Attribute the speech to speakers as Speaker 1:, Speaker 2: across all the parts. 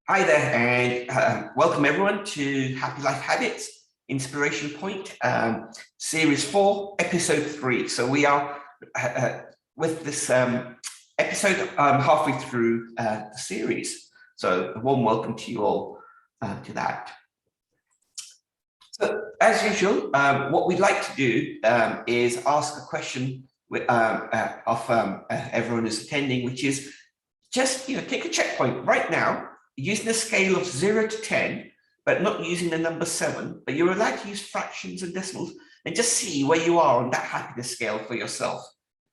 Speaker 1: Hi there, and welcome everyone to Happy Life Habits Inspiration Point, Series 4, Episode 3. So we are with this episode halfway through the series. So a warm welcome to you all to that. So as usual, what we'd like to do is ask a question of everyone who's attending, which is just take a checkpoint right now using a scale of 0 to 10, but not using the number 7, but you're allowed to use fractions and decimals and just see where you are on that happiness scale for yourself.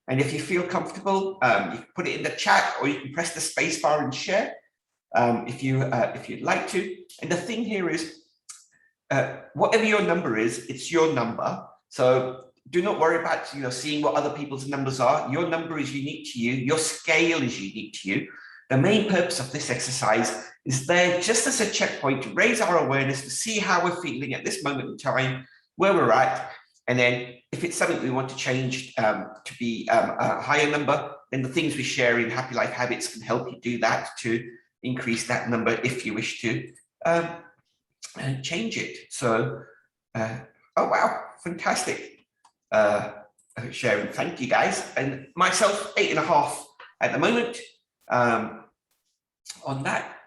Speaker 1: And if you feel comfortable, you can put it in the chat, or you can press the space bar and share if you'd like to. And the thing here is, whatever your number is, it's your number. So do not worry about seeing what other people's numbers are. Your number is unique to you. Your scale is unique to you. The main purpose of this exercise is there just as a checkpoint to raise our awareness, to see how we're feeling at this moment in time, where we're at. And then if it's something we want to change to be a higher number, then the things we share in Happy Life Habits can help you do that, to increase that number if you wish to change it. So, oh wow, fantastic sharing. Thank you guys. And myself, 8.5 at the moment on that.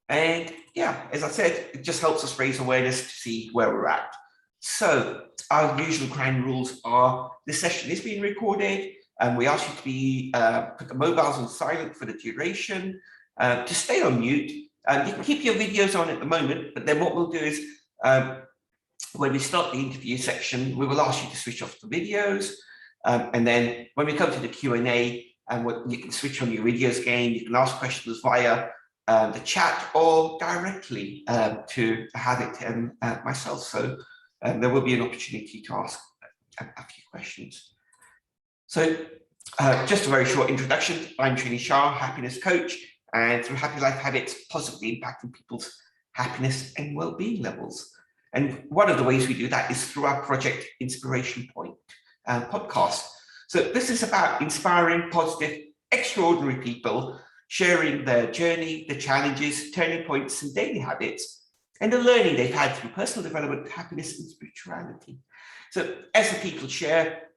Speaker 1: And yeah, as I said, it just helps us raise awareness to see where we're at. So our usual ground rules are: this session is being recorded, and we ask you to be put the mobiles on silent for the duration, to stay on mute. You can keep your videos on at the moment, but then what we'll do is when we start the interview section, we will ask you to switch off the videos, and then when we come to the Q&A, you can switch on your videos again. You can ask questions via the chat or directly to Havitt and myself. So there will be an opportunity to ask a few questions. So just a very short introduction. I'm Havitt Shah, happiness coach, and through Happy Life Habits, positively impacting people's happiness and well-being levels. And one of the ways we do that is through our project Inspiration Point podcast. So this is about inspiring, positive, extraordinary people, sharing their journey, the challenges, turning points, and daily habits, and the learning they've had through personal development, happiness, and spirituality. So as the people share,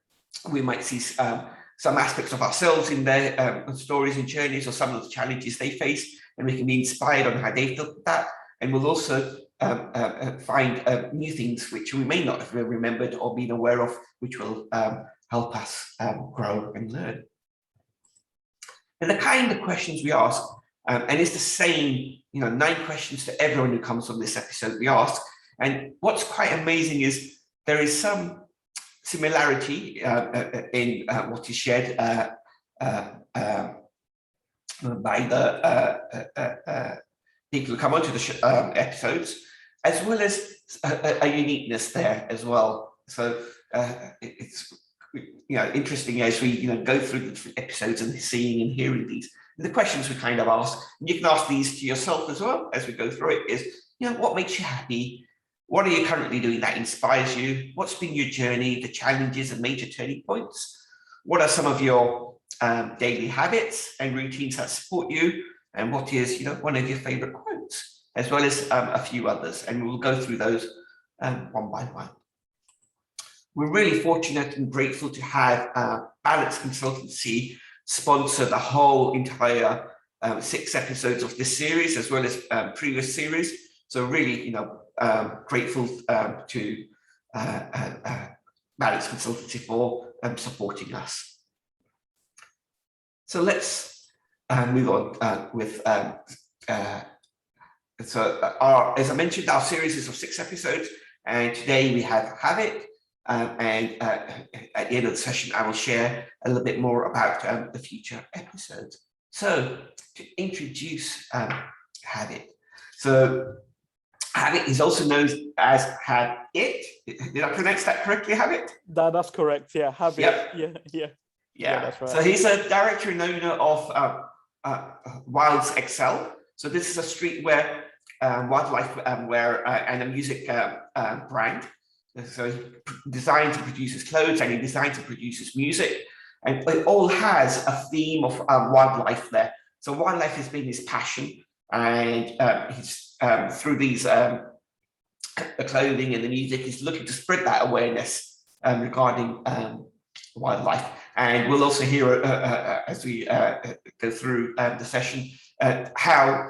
Speaker 1: we might see some aspects of ourselves in their stories and journeys, or some of the challenges they face, and we can be inspired on how they dealt with that. And we'll also find new things which we may not have remembered or been aware of, which will help us grow and learn. And the kind of questions we ask, and it's the same, 9 questions to everyone who comes on this episode we ask. And what's quite amazing is there is some similarity in what is shared by the people who come onto the episodes, as well as a uniqueness there as well. So it's interesting as we go through the different episodes and seeing and hearing these. And the questions we kind of ask, and you can ask these to yourself as well as we go through it, is what makes you happy? What are you currently doing that inspires you? What's been your journey, the challenges and major turning points? What are some of your daily habits and routines that support you? And what is one of your favorite quotes, as well as a few others? And we'll go through those one by one. We're really fortunate and grateful to have Balance Consultancy sponsor the whole entire 6 episodes of this series, as well as previous series. So really, grateful to Balance Consultancy for supporting us. So let's move on with. As I mentioned, our series is of 6 episodes, and today we have Havitt. And at the end of the session, I will share a little bit more about the future episodes. So to introduce Havitt. So Havitt is also known as Havitt. Did I pronounce that correctly, Havitt?
Speaker 2: That's correct. Yeah, Havitt.
Speaker 1: Yep.
Speaker 2: Yeah, that's right.
Speaker 1: So he's a director and owner of Wilds Excel. So this is a streetwear, wildlife wear, and a music brand. So he designs and produces clothes, and he designs and produces music, and it all has a theme of wildlife there. So wildlife has been his passion, and he's through these the clothing and the music, he's looking to spread that awareness regarding wildlife. And we'll also hear as we go through the session how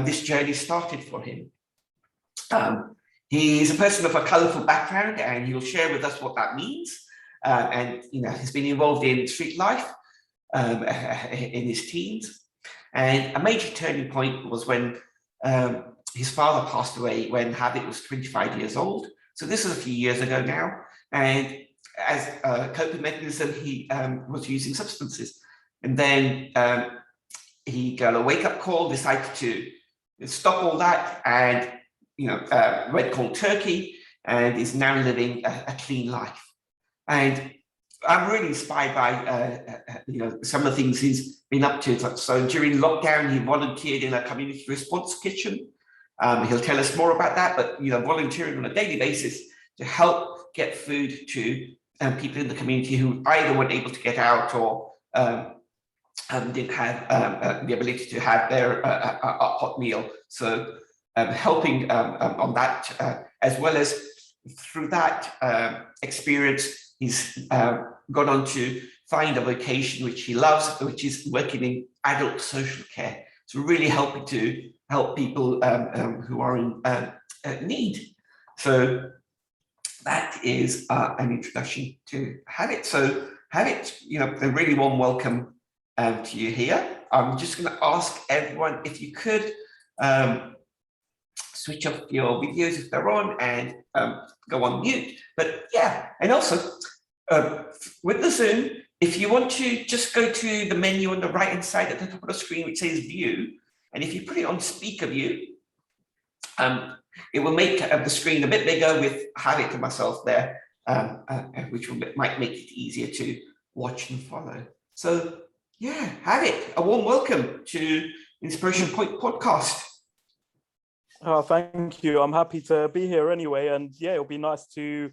Speaker 1: this journey started for him. He's a person of a colourful background, and he'll share with us what that means. And he's been involved in street life in his teens. And a major turning point was when his father passed away when Havitt was 25 years old. So this is a few years ago now. And as a coping mechanism, he was using substances. And then he got a wake-up call, decided to stop all that, and went cold turkey, and is now living a clean life. And I'm really inspired by some of the things he's been up to. So during lockdown, he volunteered in a community response kitchen. He'll tell us more about that, but volunteering on a daily basis to help get food to people in the community who either weren't able to get out or didn't have the ability to have their hot meal. So helping on that, as well as through that experience, he's gone on to find a vocation which he loves, which is working in adult social care. So really helping to help people who are in need. So that is an introduction to Havitt. So Havitt, a really warm welcome to you here. I'm just going to ask everyone if you could switch off your videos if they're on and go on mute. But yeah, and also with the Zoom, if you want to just go to the menu on the right hand side at the top of the screen which says view, and if you put it on speaker view, it will make the screen a bit bigger with Havitt and myself there, which might make it easier to watch and follow. So yeah, Havitt, a warm welcome to Inspiration Point Podcast.
Speaker 2: Oh, thank you. I'm happy to be here anyway. And yeah, it'll be nice to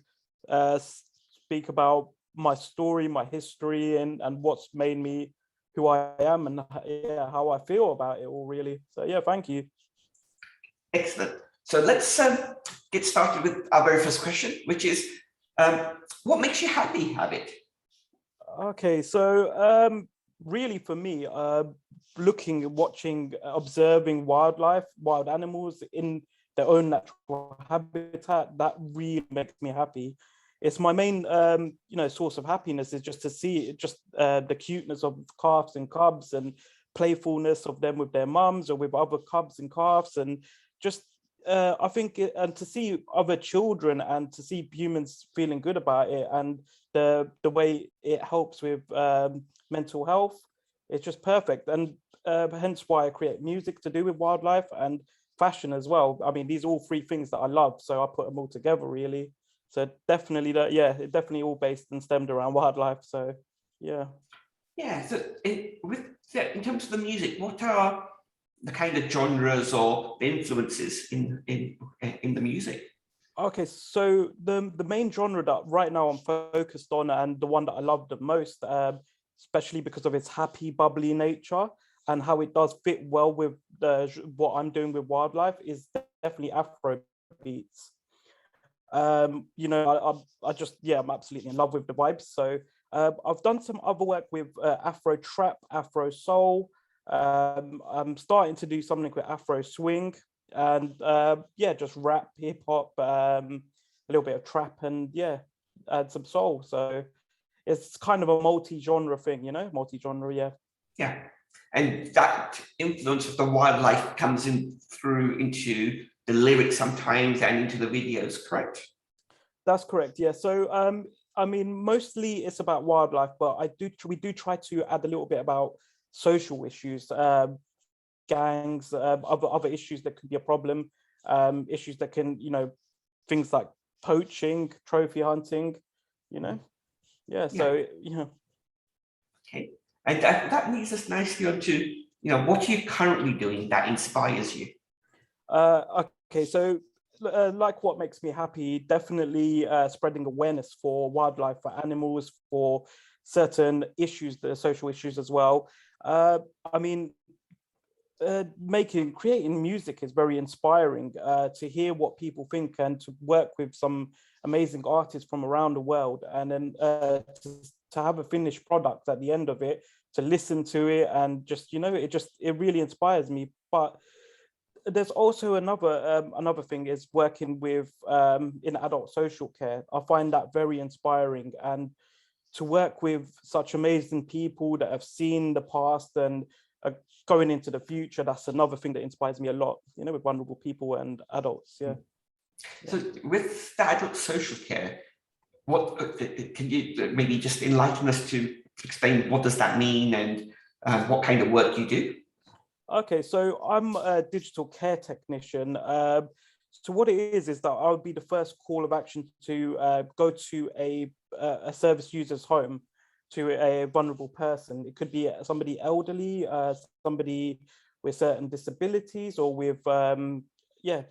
Speaker 2: speak about my story, my history, and what's made me who I am, and how I feel about it all, really. So yeah, thank you.
Speaker 1: Excellent. So let's get started with our very first question, which is, what makes you happy, Havitt?
Speaker 2: Okay, so really for me, looking, watching, observing wildlife, wild animals in their own natural habitat, that really makes me happy. It's my main, source of happiness, is just to see just the cuteness of calves and cubs, and playfulness of them with their mums or with other cubs and calves, and just I think, and to see other children and to see humans feeling good about it, and the way it helps with mental health, it's just perfect. And hence why I create music to do with wildlife, and fashion as well. I mean, these are all three things that I love, so I put them all together, really. So definitely it definitely all based and stemmed around wildlife. So yeah.
Speaker 1: Yeah. So in terms of the music, what are the kind of genres or the influences in the music?
Speaker 2: Okay, so the main genre that right now I'm focused on, and the one that I love the most, especially because of its happy, bubbly nature and how it does fit well with what I'm doing with wildlife, is definitely Afro beats. I'm absolutely in love with the vibes. So I've done some other work with Afro trap, Afro soul. I'm starting to do something with Afro swing, and just rap, hip hop, a little bit of trap, and add some soul. So it's kind of a multi-genre thing, multi-genre.
Speaker 1: Yeah, and that influence of the wildlife comes into the lyrics sometimes and into the videos, correct?
Speaker 2: That's correct. Yeah. So I mean, mostly it's about wildlife, but we do try to add a little bit about social issues, gangs, other issues that could be a problem, issues that can, things like poaching, trophy hunting, Yeah. So
Speaker 1: Okay, and that leads us nicely onto what are you currently doing that inspires you?
Speaker 2: Okay, so like what makes me happy, definitely spreading awareness for wildlife, for animals, for certain issues, the social issues as well. I mean, creating music is very inspiring, to hear what people think and to work with some amazing artists from around the world, and then to have a finished product at the end of it, to listen to it, and just, it really inspires me. But there's also another thing is working with in adult social care. I find that very inspiring, and to work with such amazing people that have seen the past and are going into the future, that's another thing that inspires me a lot, with vulnerable people and adults. Yeah.
Speaker 1: So with the adult social care, what can you maybe just enlighten us to explain what does that mean, and what kind of work you do?
Speaker 2: Okay, so I'm a digital care technician. So what it is that I would be the first call of action to go to a service user's home, to a vulnerable person. It could be somebody elderly, somebody with certain disabilities, or with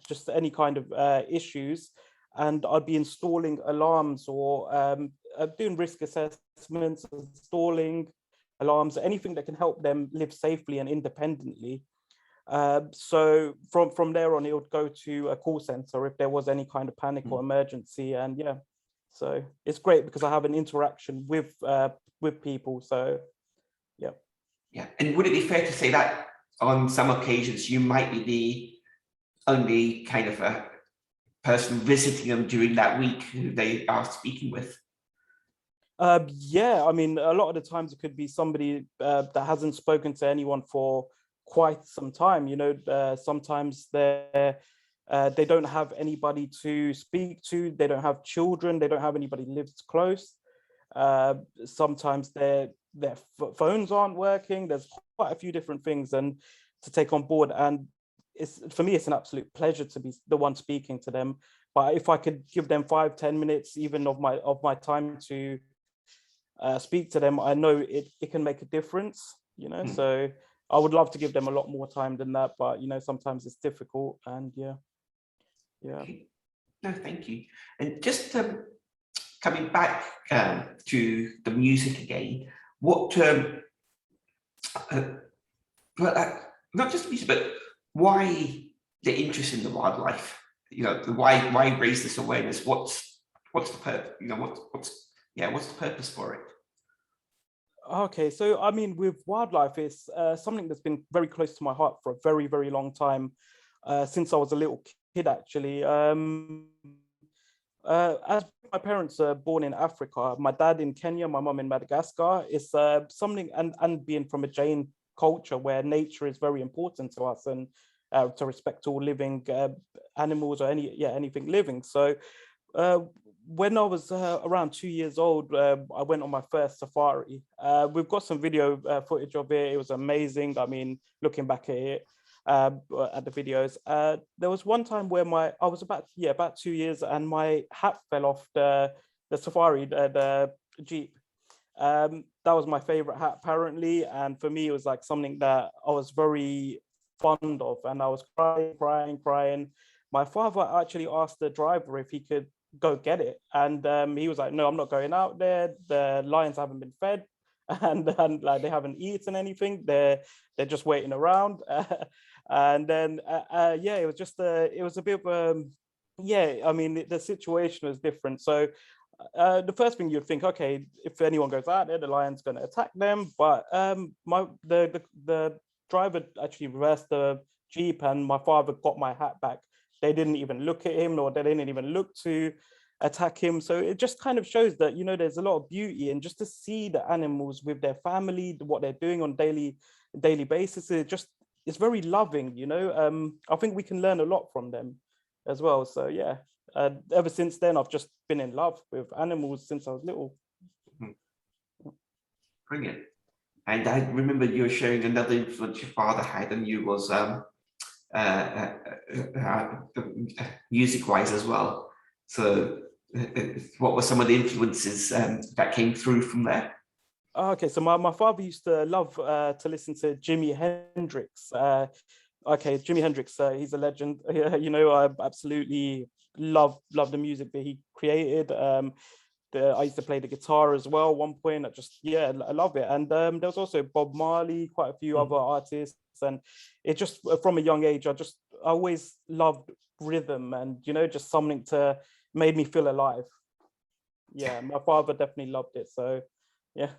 Speaker 2: just any kind of issues. And I'd be installing alarms, or doing risk assessments, installing alarms, anything that can help them live safely and independently. So from there on, it would go to a call center if there was any kind of panic or emergency. And yeah, so it's great because I have an interaction with people. So yeah.
Speaker 1: Yeah, and would it be fair to say that on some occasions you might be the only kind of a person visiting them during that week who they are speaking with?
Speaker 2: Yeah, I mean, a lot of the times it could be somebody that hasn't spoken to anyone for quite some time. Sometimes they don't have anybody to speak to. They don't have children. They don't have anybody who lives close. Sometimes their phones aren't working. There's quite a few different things and to take on board. And for me, it's an absolute pleasure to be the one speaking to them. But if I could give them 5-10 minutes, even of my time to speak to them, I know it can make a difference. So I would love to give them a lot more time than that, but sometimes it's difficult. And yeah.
Speaker 1: Okay. No, thank you. And just coming back to the music again, what not just music, but why the interest in the wildlife? Why raise this awareness? What's the purpose? What's the purpose for it?
Speaker 2: Okay, so I mean, with wildlife, it's something that's been very close to my heart for a very, very long time, since I was a little kid, actually. As my parents are born in Africa, my dad in Kenya, my mum in Madagascar, is something, and being from a Jain culture where nature is very important to us, and to respect all living animals, or anything living. So when I was around 2 years old, I went on my first safari. We've got some video footage of it. It was amazing. I mean, looking back at it, at the videos, there was one time where I was about 2 years, and my hat fell off the safari, the Jeep. That was my favorite hat, apparently, and for me, it was like something that I was very fond of, and I was crying. My father actually asked the driver if he could go get it, and he was like, "No, I'm not going out there. The lions haven't been fed, and like they haven't eaten anything. They're just waiting around." And then it was just it was a bit of I mean, the situation was different. So the first thing you'd think, okay, if anyone goes out there, the lion's going to attack them. But the driver actually reversed the Jeep, and my father got my hat back. They didn't even look at him, or they didn't even look to attack him. So it just kind of shows that, there's a lot of beauty, and just to see the animals with their family, what they're doing on daily basis, it's very loving. I think we can learn a lot from them as well. So yeah, ever since then, I've just been in love with animals since I was little.
Speaker 1: Brilliant. And I remember you were sharing another influence your father had on you was music-wise as well. So what were some of the influences that came through from there?
Speaker 2: Okay, so my father used to love to listen to Jimi Hendrix. Okay, Jimi Hendrix, he's a legend. I absolutely love the music that he created. I used to play the guitar as well at one point. I love it. And there was also Bob Marley, quite a few other artists. And it just, from a young age, I always loved rhythm and, just something to made me feel alive. Yeah, my father definitely loved it. So, yeah.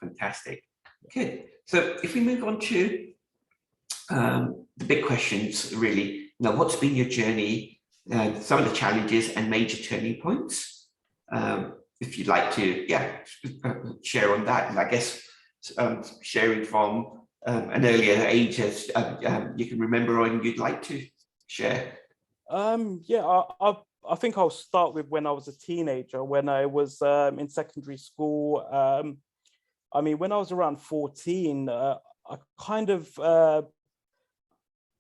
Speaker 1: Fantastic. Good. So if we move on to the big questions, really, what's been your journey, some of the challenges and major turning points? If you'd like to, share on that, and I guess sharing from an earlier age as you can remember, or you'd like to share.
Speaker 2: I think I'll start with when I was a teenager, when I was in secondary school. When I was around 14, I kind of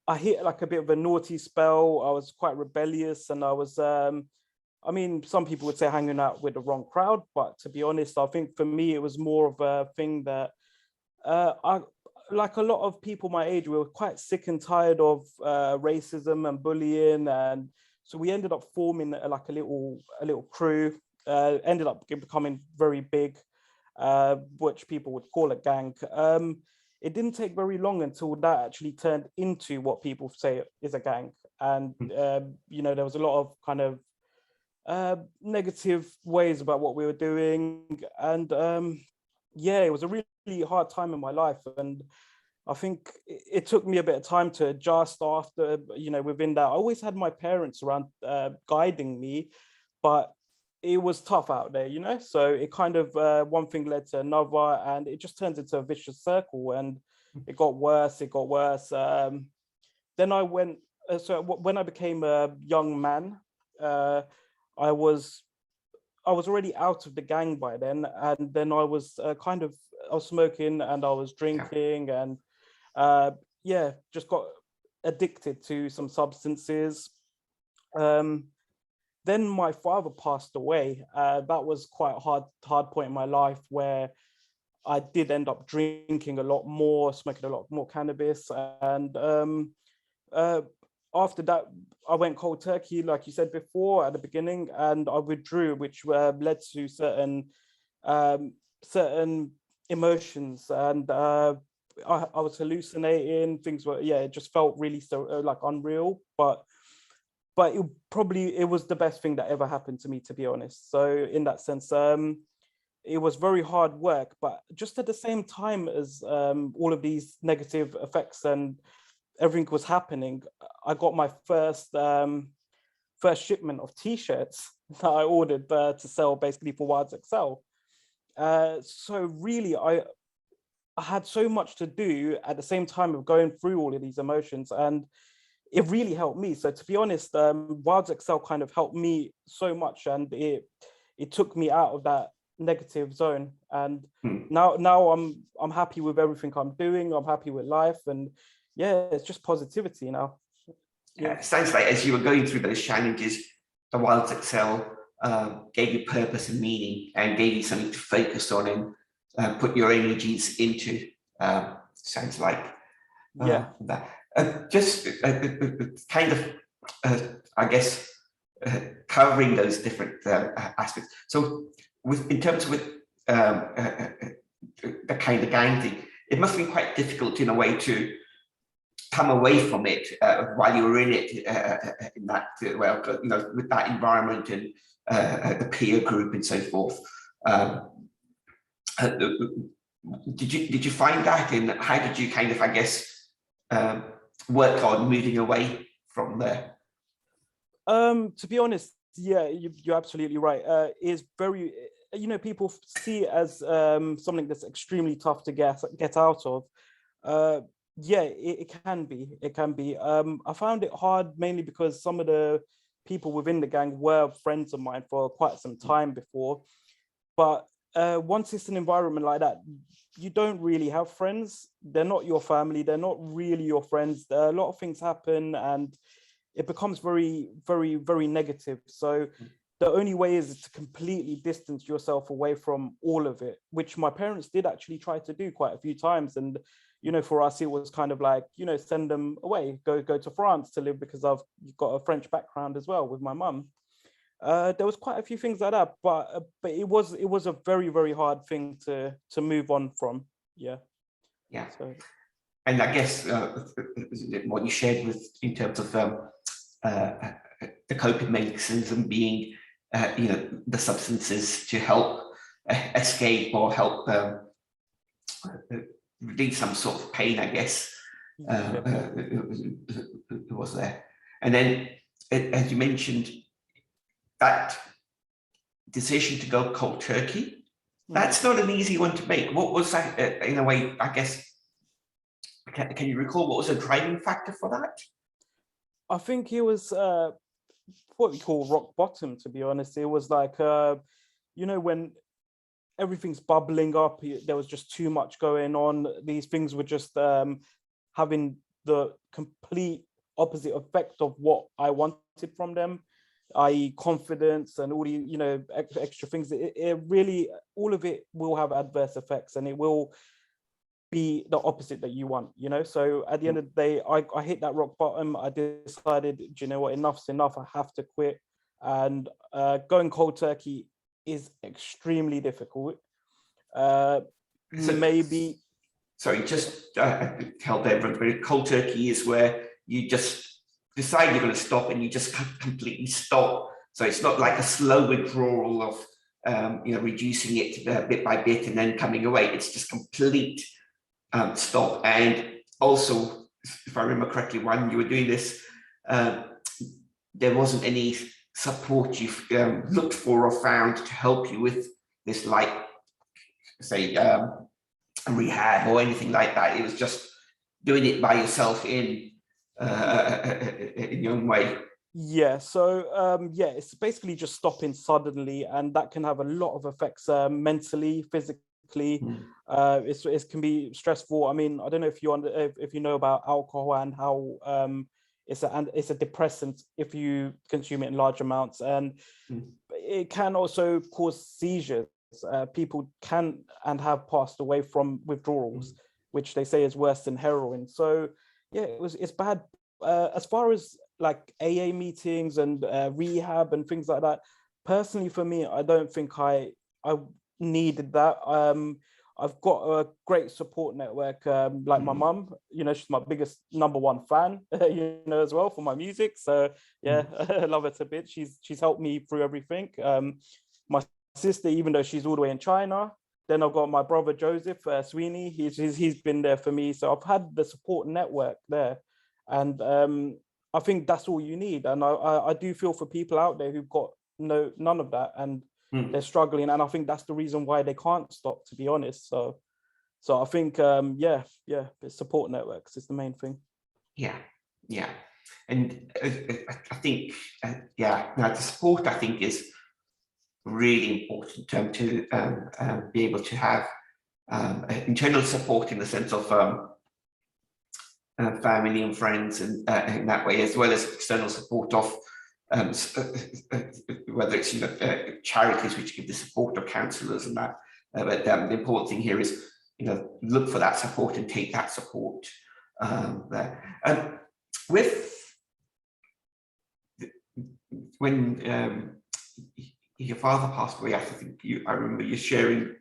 Speaker 2: I hit like a bit of a naughty spell. I was quite rebellious, and I was some people would say hanging out with the wrong crowd, but to be honest, I think for me it was more of a thing that like a lot of people my age, we were quite sick and tired of racism and bullying, and so we ended up forming like a little crew. Ended up becoming very big, which people would call a gang. It didn't take very long until that actually turned into what people say is a gang, and there was a lot of kind of negative ways about what we were doing, and it was a really hard time in my life, and I think it took me a bit of time to adjust after, within that. I always had my parents around guiding me, but it was tough out there, so it kind of one thing led to another, and it just turns into a vicious circle, and it got worse. Then I went, so when I became a young man, I was already out of the gang by then, and then I was I was smoking and I was drinking, and just got addicted to some substances. Then my father passed away. That was quite a hard point in my life, where I did end up drinking a lot more, smoking a lot more cannabis, and after that, I went cold turkey, like you said before at the beginning, and I withdrew, which led to certain emotions, and I was hallucinating. Things were, it just felt really so like unreal, but it was the best thing that ever happened to me, to be honest. So in that sense, it was very hard work, but just at the same time as all of these negative effects and everything was happening, I got my first shipment of t-shirts that I ordered to sell basically for Wilds Excel. So really, I had so much to do at the same time of going through all of these emotions, and it really helped me. So to be honest, Wilds Excel kind of helped me so much, and it took me out of that negative zone. And now I'm happy with everything I'm doing. I'm happy with life, and it's just positivity now.
Speaker 1: It sounds like as you were going through those challenges, the Wilds Excel gave you purpose and meaning, and gave you something to focus on and put your energies into. Sounds like that. Just kind of, I guess, covering those different aspects. So, in terms with the kind of gang thing, it must have been quite difficult in a way to come away from it while you were in it, in that with that environment and the peer group and so forth. Did you find that, and how did you kind of, I guess, work on moving away from there?
Speaker 2: To be honest, you're absolutely right. It's very, people see it as something that's extremely tough to get out of. It can be. I found it hard mainly because some of the people within the gang were friends of mine for quite some time before. But once it's an environment like that, you don't really have friends. They're not your family. They're not really your friends. A lot of things happen, and it becomes very, very, very negative. So the only way is to completely distance yourself away from all of it, which my parents did actually try to do quite a few times. And for us, it was kind of like, send them away, go to France to live, because I've got a French background as well with my mum. There was quite a few things like that, but it was a very, very hard thing to move on from. Yeah.
Speaker 1: Yeah.
Speaker 2: So
Speaker 1: And I guess what you shared with in terms of the coping mechanism being, the substances to help escape or help relieve some sort of pain, I guess, it was there. And then, as you mentioned, that decision to go cold turkey, that's not an easy one to make. What was that, in a way, I guess, can you recall what was a driving factor for that?
Speaker 2: I think it was what we call rock bottom, to be honest. It was like, when everything's bubbling up, there was just too much going on. These things were just having the complete opposite effect of what I wanted from them, i.e. confidence and all the, extra things. It really, all of it will have adverse effects, and it will be the opposite that you want, so at the end of the day, I hit that rock bottom. I decided, do you know what, enough's enough, I have to quit. And going cold turkey is extremely difficult. Maybe
Speaker 1: sorry, just tell everybody, cold turkey is where you just decide you're going to stop and you just completely stop. So it's not like a slow withdrawal of reducing it bit by bit and then coming away. It's just complete stop. And also, if I remember correctly, when you were doing this, there wasn't any support you've looked for or found to help you with this, like, say, rehab or anything like that. It was just doing it by yourself in your own way.
Speaker 2: Yeah, so it's basically just stopping suddenly, and that can have a lot of effects mentally, physically. It can be stressful. I mean, I don't know if you know about alcohol and how it's a depressant if you consume it in large amounts, and it can also cause seizures. People can and have passed away from withdrawals, which they say is worse than heroin. So yeah, it's bad. As far as like AA meetings and rehab and things like that, personally for me, I don't think I needed that. I've got a great support network, like my mum, she's my biggest number one fan, as well, for my music. So yeah, I love her to bits. She's helped me through everything. My sister, even though she's all the way in China. Then I've got my brother Joseph Sweeney. He's been there for me. So I've had the support network there, and I think that's all you need. And I do feel for people out there who've got none of that, and they're struggling. And I think that's the reason why they can't stop, to be honest. So I think support networks is the main thing.
Speaker 1: Yeah. And I think the support, I think, is really important to be able to have internal support in the sense of family and friends, and in that way, as well as external support of whether it's charities which give the support, or counsellors and that. But the important thing here is look for that support and take that support there. When your father passed away, I remember you sharing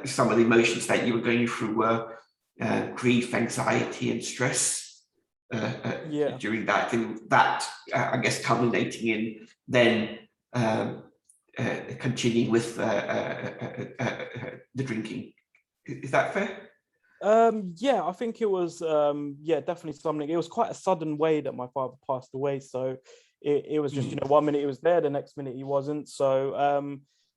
Speaker 1: some of the emotions that you were going through were grief, anxiety, and stress during that, and that I guess culminating in then continuing with the drinking. Is that fair?
Speaker 2: I think it was definitely something. It was quite a sudden way that my father passed away, so it was just 1 minute he was there, the next minute he wasn't. So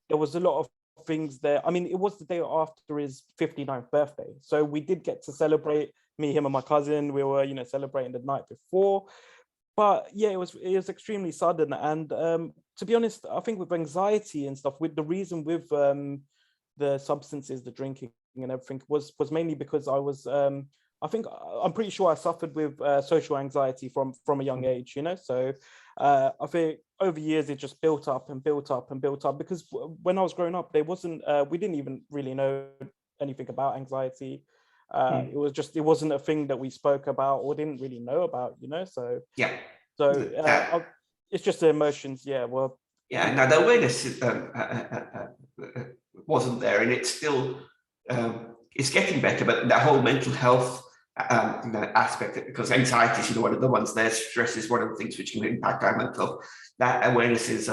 Speaker 2: there was a lot of things there. I mean, it was the day after his 59th birthday, so we did get to celebrate, me, him, and my cousin. We were celebrating the night before, but yeah, it was extremely sudden. And to be honest, I think with anxiety and stuff, with the reason with the substances, the drinking and everything, was mainly because I was I'm pretty sure I suffered with social anxiety from a young age, so I think over years it just built up and built up and built up, because when I was growing up, there wasn't we didn't even really know anything about anxiety. It wasn't a thing that we spoke about or didn't really know about, so it's just the emotions were
Speaker 1: Yeah, now the awareness wasn't there, and it's still it's getting better. But the whole mental health aspect, because anxiety is one of the ones there. Stress is one of the things which can impact our mental health. That awareness is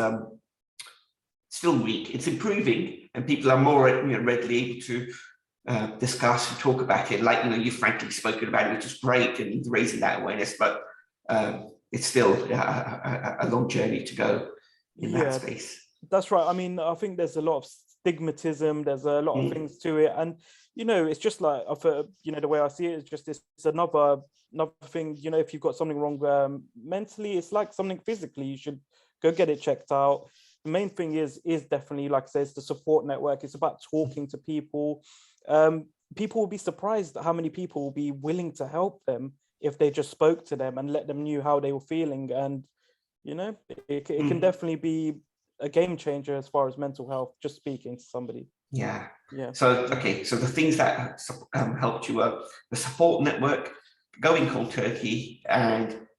Speaker 1: still weak. It's improving, and people are more readily able to discuss and talk about it. Like you've frankly spoken about it, which is great, and raising that awareness. But it's still a long journey to go in that space.
Speaker 2: That's right. I mean, I think there's a lot of stigmatism. There's a lot of things to it, and it's just like the way I see it is just it's another thing. If you've got something wrong mentally, it's like something physically. You should go get it checked out. The main thing is definitely, like I said, it's the support network. It's about talking to people. People will be surprised at how many people will be willing to help them if they just spoke to them and let them know how they were feeling. And it can definitely be a game changer as far as mental health, just speaking to somebody.
Speaker 1: Yeah. So the things that helped you were the support network, going cold turkey,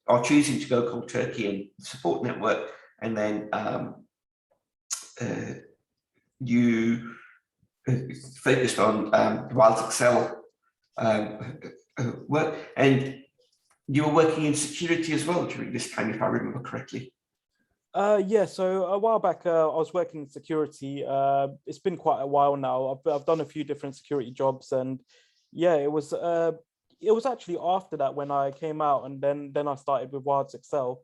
Speaker 1: or choosing to go cold turkey, and support network, and then you focused on Wild Excel work, and you were working in security as well during this time, if I remember correctly.
Speaker 2: So a while back, I was working in security. It's been quite a while now. I've done a few different security jobs, and it was actually after that when I came out, and then I started with Wild Excel.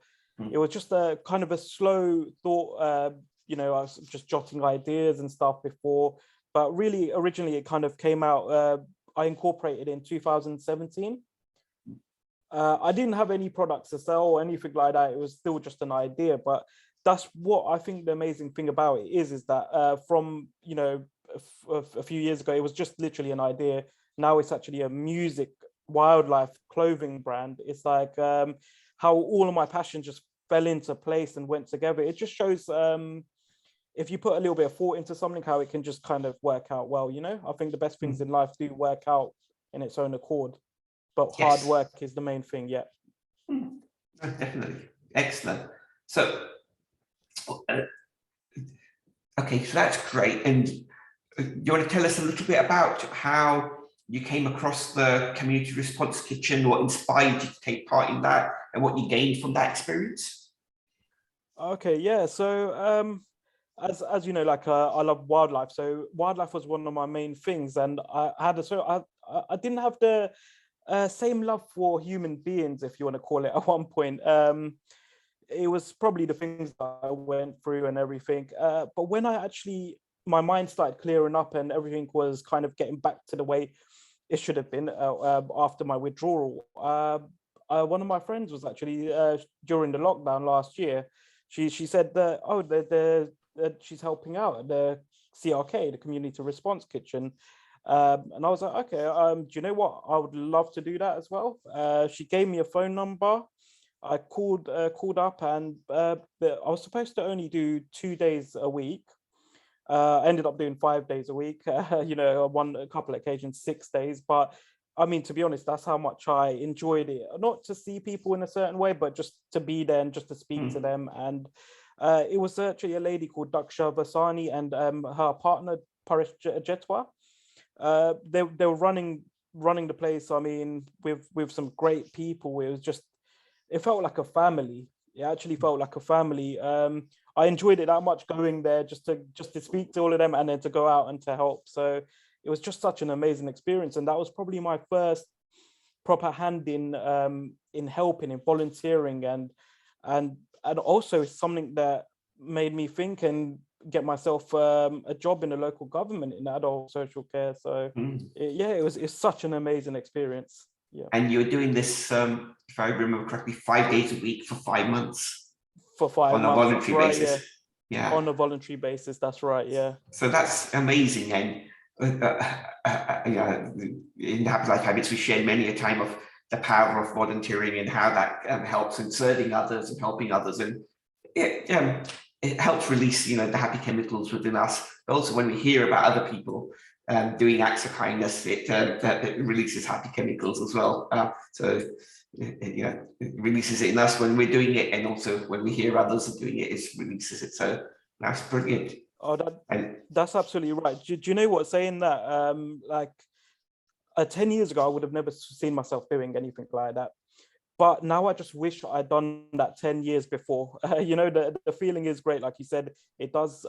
Speaker 2: It was just a kind of a slow thought. I was just jotting ideas and stuff before, but really originally it kind of came out. I incorporated in 2017. I didn't have any products to sell or anything like that. It was still just an idea, but that's what I think the amazing thing about it is that from a few years ago, it was just literally an idea. Now it's actually a music wildlife clothing brand. It's like how all of my passion just fell into place and went together. It just shows if you put a little bit of thought into something, how it can just kind of work out well. I think the best things in life do work out in its own accord. But hard work is the main thing,
Speaker 1: Definitely. Excellent. So, so that's great. And you want to tell us a little bit about how you came across the Community Response Kitchen, what inspired you to take part in that, and what you gained from that experience?
Speaker 2: So, as you know, I love wildlife. So wildlife was one of my main things, and I didn't have the same love for human beings, if you want to call it, at one point. It was probably the things that I went through and everything. But when my mind started clearing up and everything was kind of getting back to the way it should have been after my withdrawal, one of my friends was actually during the lockdown last year. She said that she's helping out at the CRK, the Community Response Kitchen. And I was like, okay, do you know what? I would love to do that as well. She gave me a phone number. I called up, and I was supposed to only do 2 days a week. I ended up doing 5 days a week, a couple of occasions, 6 days. But I mean, to be honest, that's how much I enjoyed it. Not to see people in a certain way, but just to be there and just to speak to them. And it was actually a lady called Daksha Vasani and her partner, Paresh Jetwa. They were running the place. I mean, with some great people. It felt like a family. It actually felt like a family. I enjoyed it that much going there just to speak to all of them and then to go out and to help. So it was just such an amazing experience, and that was probably my first proper hand in helping, in volunteering, and also something that made me think and get myself a job in the local government in adult social care. So it's such an amazing experience.
Speaker 1: And you were doing this, if I remember correctly, 5 days a week for 5 months.
Speaker 2: For 5 months,
Speaker 1: on a voluntary basis. Yeah.
Speaker 2: On a voluntary basis, that's right. Yeah.
Speaker 1: So that's amazing, and in Habits, we share many a time of the power of volunteering and how that helps in serving others and helping others, and it helps release the happy chemicals within us. But also when we hear about other people doing acts of kindness, it releases happy chemicals as well. So it releases it in us when we're doing it, and also when we hear others are doing it, it releases it. So That's brilliant.
Speaker 2: Oh,
Speaker 1: And
Speaker 2: that's absolutely right. Do you know what? Saying that, like 10 years ago, I would have never seen myself doing anything like that. But now I just wish I'd done that 10 years before. The feeling is great. Like you said, it does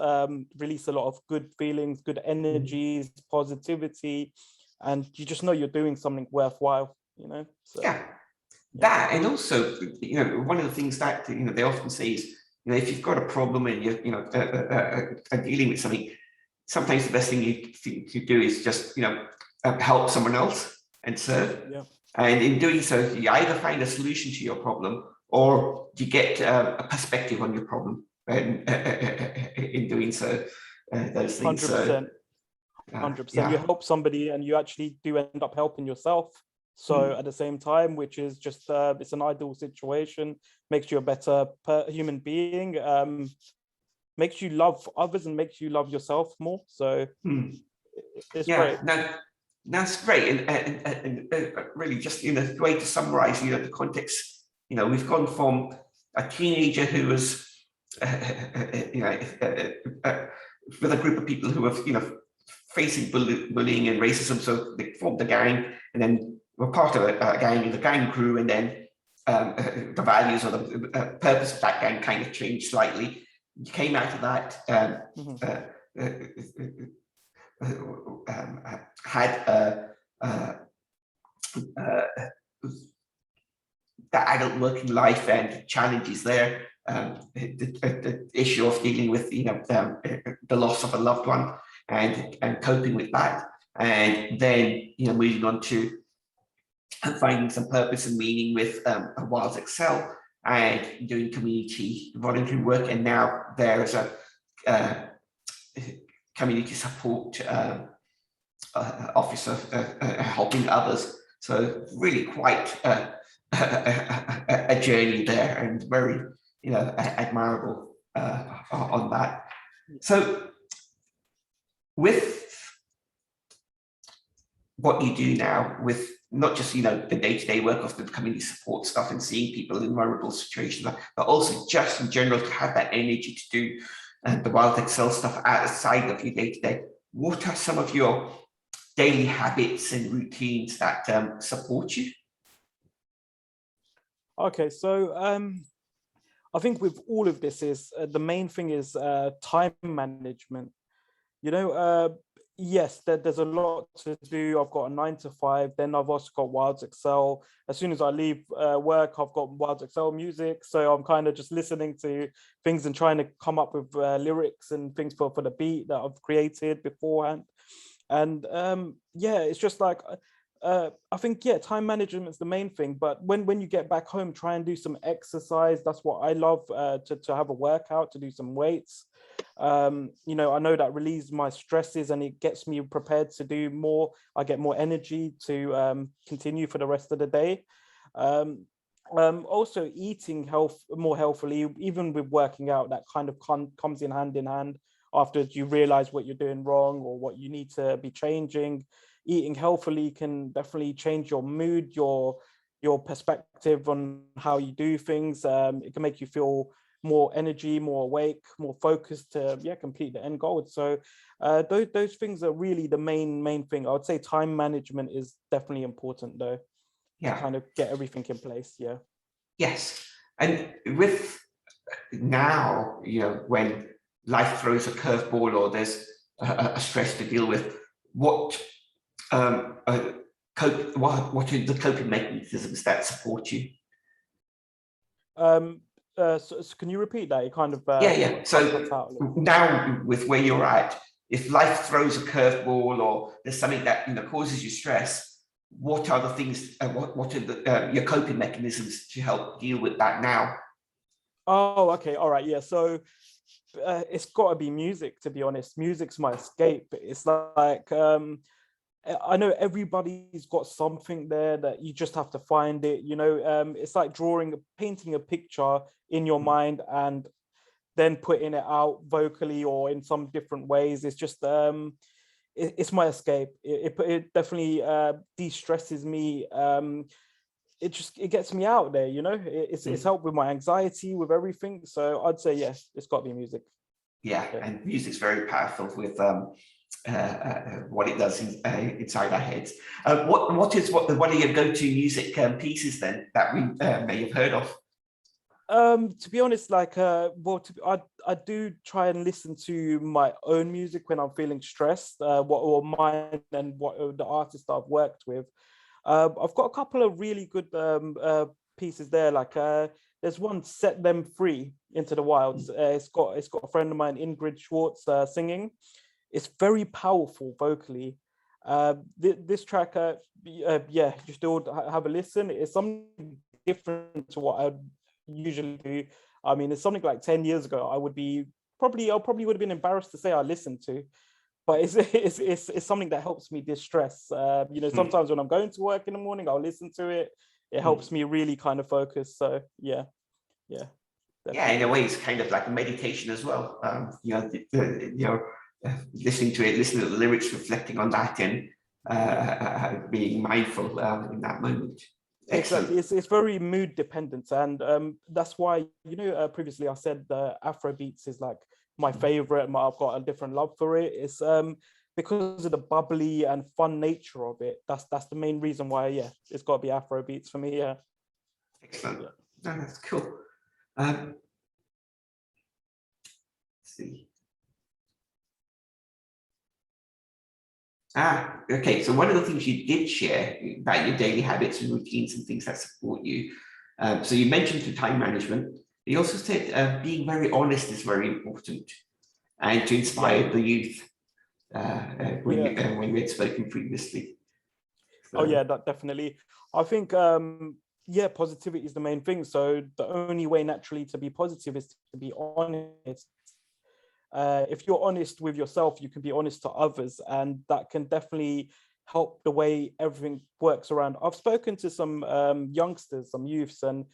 Speaker 2: release a lot of good feelings, good energies, positivity, and you just know you're doing something worthwhile, So,
Speaker 1: yeah,
Speaker 2: yeah.
Speaker 1: that, and also, one of the things that, they often say is, if you've got a problem and you're, dealing with something, sometimes the best thing you do is just, help someone else and serve.
Speaker 2: Yeah.
Speaker 1: And in doing so, you either find a solution to your problem or you get a perspective on your problem. And in doing so, those things.
Speaker 2: 100%. 100%. You
Speaker 1: Yeah.
Speaker 2: help somebody and you actually do end up helping yourself. So at the same time, which is just, it's an ideal situation, makes you a better human being, makes you love others and makes you love yourself more. So it's
Speaker 1: Yeah,
Speaker 2: great.
Speaker 1: no, that's great. And really just, the way to summarize, the context, we've gone from a teenager who was, with a group of people who were, facing bullying and racism. So they formed a gang and then were part of a gang, and the gang grew, and then the values or the purpose of that gang kind of changed slightly. You came out of that, had the adult working life and challenges there, the issue of dealing with the loss of a loved one and coping with that, and then moving on to finding some purpose and meaning with Wilds Excel and doing community volunteering work, and now there is a community support officer helping others. So really quite a journey there, and very admirable on that. So with what you do now, with not just the day-to-day work of the community support stuff and seeing people in vulnerable situations, but also just in general to have that energy to do the Wild Excel stuff outside of your day-to-day, what are some of your daily habits and routines that support you?
Speaker 2: Okay, so I think with all of this is the main thing is time management. Yes, there's a lot to do. I've got a 9 to 5. Then I've also got Wilds Excel. As soon as I leave work, I've got Wilds Excel music. So I'm kind of just listening to things and trying to come up with lyrics and things for the beat that I've created beforehand. And it's just like, I think, time management is the main thing. But when you get back home, try and do some exercise. That's what I love, to have a workout, to do some weights. I know that relieves my stresses and it gets me prepared to do more. I get more energy to continue for the rest of the day. Also eating more healthily, even with working out, that kind of comes in hand after you realize what you're doing wrong or what you need to be changing. Eating healthily can definitely change your mood, your perspective on how you do things. It can make you feel more energy, more awake, more focused to complete the end goal. So those things are really the main thing. I would say time management is definitely important though, to kind of get everything in place.
Speaker 1: Yes. And with now, when life throws a curveball or there's a stress to deal with, what are the coping mechanisms that support you?
Speaker 2: So can you repeat that? You kind of
Speaker 1: So now, with where you're at, if life throws a curveball or there's something that causes you stress, what are the things? What are your coping mechanisms to help deal with that now?
Speaker 2: Oh, okay, all right, yeah. So it's got to be music, to be honest. Music's my escape. It's like I know everybody's got something there that you just have to find it. It's like painting a picture in your mind and then putting it out vocally or in some different ways. It's just it's my escape. It definitely de-stresses me. It gets me out there. It's helped with my anxiety, with everything. So I'd say yes, it's got to be music.
Speaker 1: Yeah, and music's very powerful with what it does inside our heads. What are your go-to music pieces then that we may have heard of?
Speaker 2: To be honest, like I do try and listen to my own music when I'm feeling stressed, what or mine and what the artists I've worked with. I've got a couple of really good pieces there. Like there's one, "Set Them Free into the Wilds." It's got a friend of mine, Ingrid Schwartz, singing. It's very powerful vocally. This track, yeah, you should all have a listen. It's something different to what I usually do. I mean, it's something like 10 years ago. I probably would have been embarrassed to say I listened to, but it's something that helps me distress. Sometimes when I'm going to work in the morning, I'll listen to it. It helps me really kind of focus. So yeah.
Speaker 1: Yeah, in a way, it's kind of like a meditation as well. Listening to it, listening to the lyrics, reflecting on that, and being mindful in that moment. Excellent.
Speaker 2: Exactly, it's very mood dependent, and that's why previously I said the Afro beats is like my favorite. I've got a different love for it. It's because of the bubbly and fun nature of it. That's the main reason why. Yeah, it's got to be Afro beats for me. Yeah.
Speaker 1: Excellent. Yeah. No, that's cool. Let's see. Okay. So one of the things you did share about your daily habits and routines and things that support you. So you mentioned the time management. You also said being very honest is very important, and to inspire the youth when we had spoken previously.
Speaker 2: So. Oh yeah, that definitely. I think positivity is the main thing. So the only way naturally to be positive is to be honest. If you're honest with yourself, you can be honest to others, and that can definitely help the way everything works around. I've spoken to some youngsters, some youths, and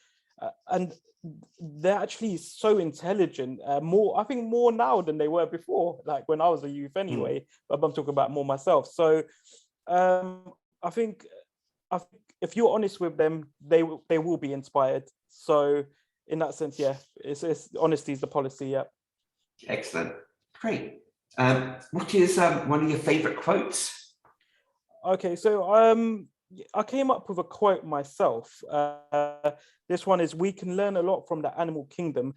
Speaker 2: they're actually so intelligent. I think more now than they were before. Like when I was a youth, anyway. But I'm talking about more myself. So I think if you're honest with them, they will be inspired. So in that sense, yeah, it's honesty is the policy. Yeah.
Speaker 1: Excellent. Great. What is one of your favorite quotes?
Speaker 2: Okay, so I came up with a quote myself. This one is, "We can learn a lot from the animal kingdom.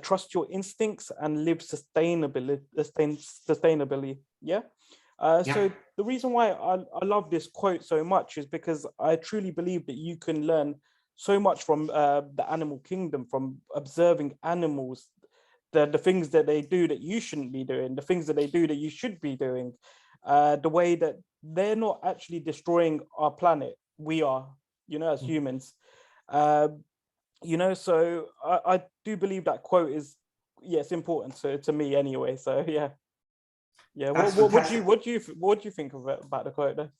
Speaker 2: Trust your instincts and live sustainably." Yeah. So the reason why I love this quote so much is because I truly believe that you can learn so much from the animal kingdom, from observing animals, the things that they do that you shouldn't be doing, the things that they do that you should be doing, the way that they're not actually destroying our planet. We are, as humans. So I do believe that quote is, it's important to me anyway. So yeah. Yeah. What do you think of it, about the quote though?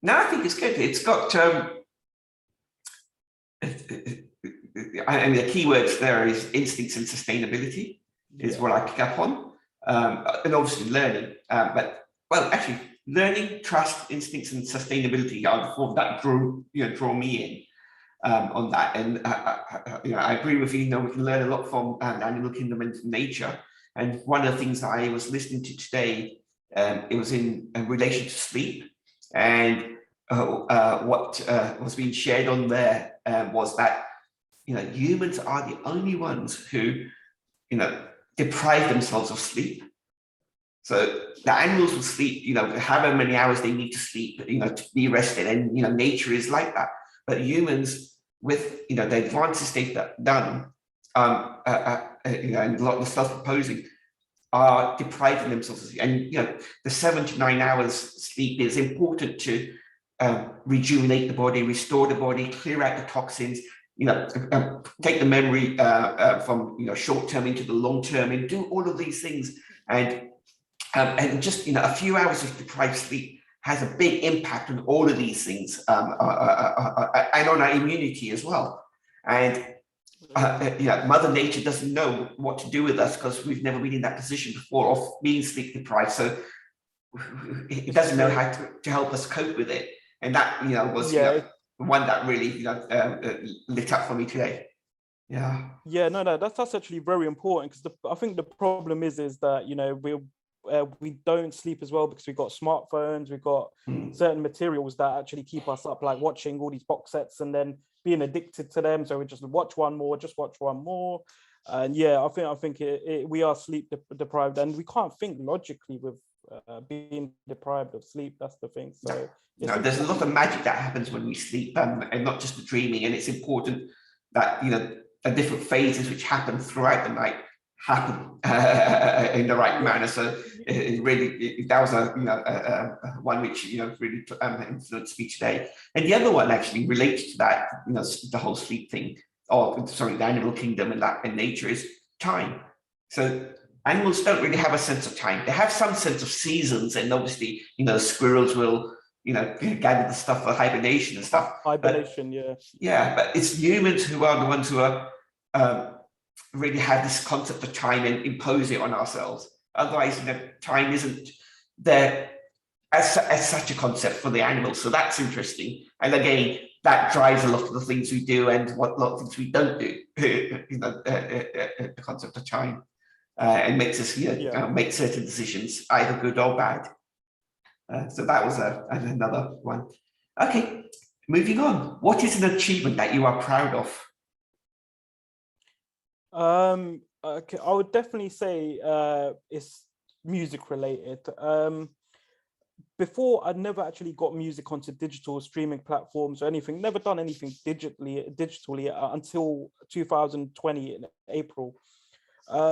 Speaker 1: No, I think it's good. It's got I mean, the key words there is instincts and sustainability is what I pick up on, and obviously learning. Actually, learning, trust, instincts, and sustainability are the four that draw me in on that. And I agree with you. We can learn a lot from the animal kingdom and from nature. And one of the things that I was listening to today, it was in relation to sleep, and what was being shared on there was that humans are the only ones who deprive themselves of sleep. So the animals will sleep, however many hours they need to sleep, to be rested, and nature is like that. But humans, with the advances they've done, and a lot of the stuff proposing, are depriving themselves of sleep. And the 7 to 9 hours sleep is important to rejuvenate the body, restore the body, clear out the toxins, take the memory from short term into the long term, and do all of these things. And just a few hours of deprived sleep has a big impact on all of these things, and on our immunity as well. And Mother Nature doesn't know what to do with us because we've never been in that position before of being sleep deprived. So it doesn't know how to help us cope with it. And that was one that really lit up for me today.
Speaker 2: Yeah, no, that's actually very important, because I think the problem is that, you know, we don't sleep as well because we've got smartphones, we've got
Speaker 1: Mm.
Speaker 2: certain materials that actually keep us up, like watching all these box sets and then being addicted to them. So we just watch one more, and yeah, I think we are sleep deprived, and we can't think logically with being deprived of sleep. That's the thing.
Speaker 1: No,
Speaker 2: So it's
Speaker 1: no, there's a lot of
Speaker 2: important.
Speaker 1: magic that happens when we sleep, and not just the dreaming. And it's important that, you know, the different phases which happen throughout the night happen in the right
Speaker 2: Yeah.
Speaker 1: manner. So it really, that was a, you know, one which, you know, really influenced me today. And the other one actually relates to that, you know, the whole sleep thing, or sorry, the animal kingdom and that in nature is time. So animals don't really have a sense of time. They have some sense of seasons, and obviously, you know, squirrels will, you know, gather the stuff for hibernation and stuff. But
Speaker 2: Hibernation, yeah.
Speaker 1: yeah, but it's humans who are the ones who are really have this concept of time and impose it on ourselves. Otherwise, you know, time isn't there as such a concept for the animals. So that's interesting. And again, that drives a lot of the things we do and what a lot of things we don't do. You know, the concept of time. And makes us, you know,
Speaker 2: Yeah.
Speaker 1: make certain decisions, either good or bad. So that was another one. Okay, moving on. What is an achievement that you are proud of?
Speaker 2: Okay, I would definitely say it's music related. Before, I'd never actually got music onto digital streaming platforms or anything. Never done anything digitally until 2020 in April.